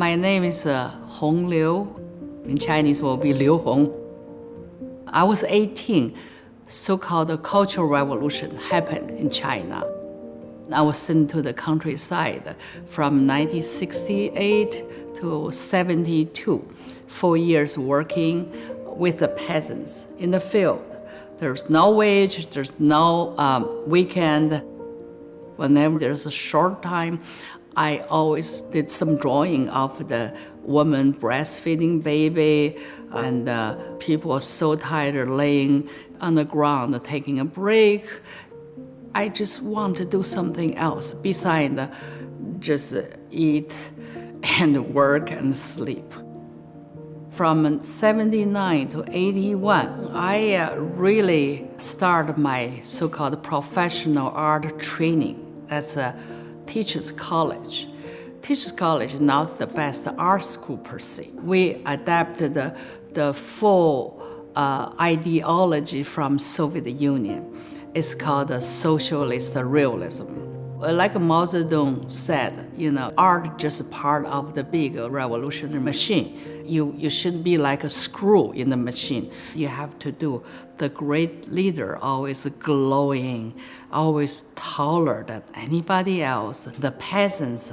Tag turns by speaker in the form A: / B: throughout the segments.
A: My name is Hong Liu. In Chinese will be Liu Hong. I was 18. So-called Cultural Revolution happened in China. I was sent to the countryside from 1968 to 72, 4 years working with the peasants in the field. There's no wage, there's no weekend. Whenever there's a short time, I always did some drawing of the woman breastfeeding baby, and people are so tired laying on the ground taking a break. I just want to do something else besides just eat and work and sleep. From 79 to 81, I really started my so-called professional art training. That's a teacher's college. Teacher's college is not the best art school per se. We adapted the full ideology from Soviet Union. It's called socialist realism. Like Mao Zedong said, art is just part of the big revolutionary machine. You shouldn't be like a screw in the machine. You have to do the great leader, always glowing, always taller than anybody else. The peasants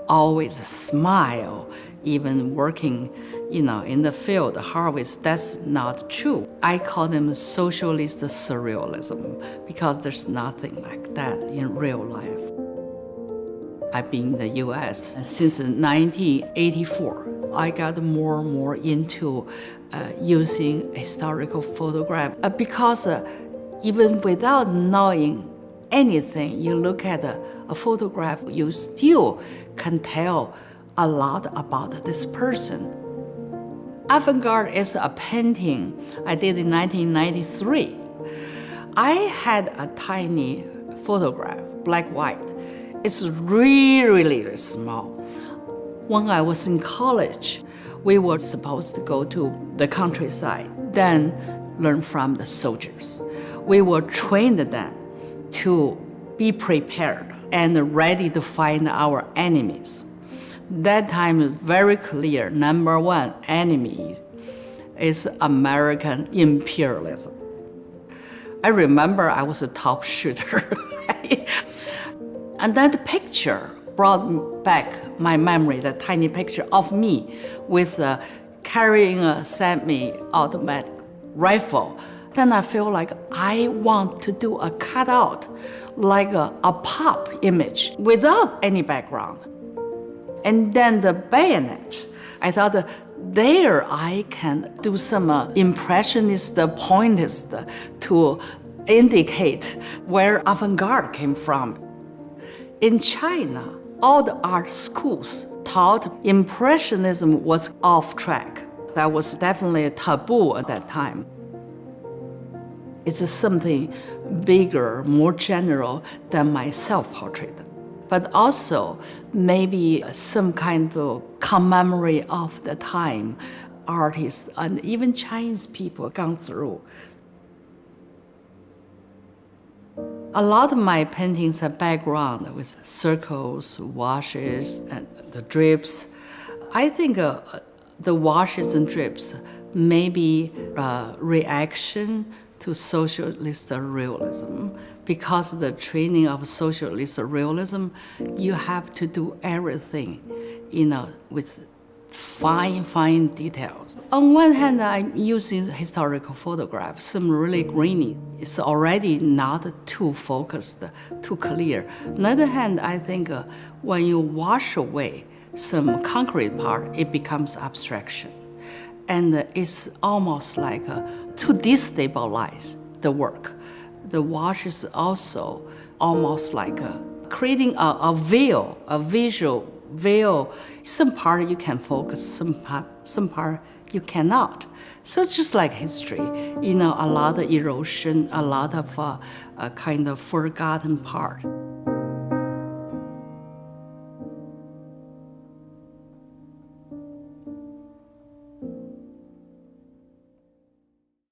A: always smile, even working, in the field, harvest. That's not true. I call them socialist surrealism because there's nothing like that in real life. I've been in the U.S. since 1984. I got more and more into using historical photograph because even without knowing anything, you look at a photograph, you still can tell a lot about this person. Avant-garde is a painting I did in 1993. I had a tiny photograph, black-white. It's really, really small. When I was in college, we were supposed to go to the countryside, then learn from the soldiers. We were trained then to be prepared and ready to find our enemies. That time is very clear. Number one enemy is American imperialism. I remember I was a top shooter. And that picture brought back my memory, that tiny picture of me with carrying a semi-automatic rifle. Then I feel like I want to do a cutout, like a pop image without any background. And then the bayonet, I thought there I can do some impressionist pointers to indicate where avant-garde came from. In China, all the art schools taught Impressionism was off track. That was definitely a taboo at that time. It's something bigger, more general than my self-portrait. But also maybe some kind of commemorate of the time artists and even Chinese people gone through. A lot of my paintings are background with circles, washes, and the drips. I think the washes and drips may be a reaction to socialist realism. Because of the training of socialist realism, you have to do everything, with fine details. On one hand, I'm using historical photographs, some really grainy. It's already not too focused, too clear. On the other hand, I think when you wash away some concrete part, it becomes abstraction. And it's almost like to destabilize the work. The wash is also almost like creating a veil, a visual veil. Some part you can focus, some part you cannot. So it's just like history, a lot of erosion, a lot of kind of forgotten part.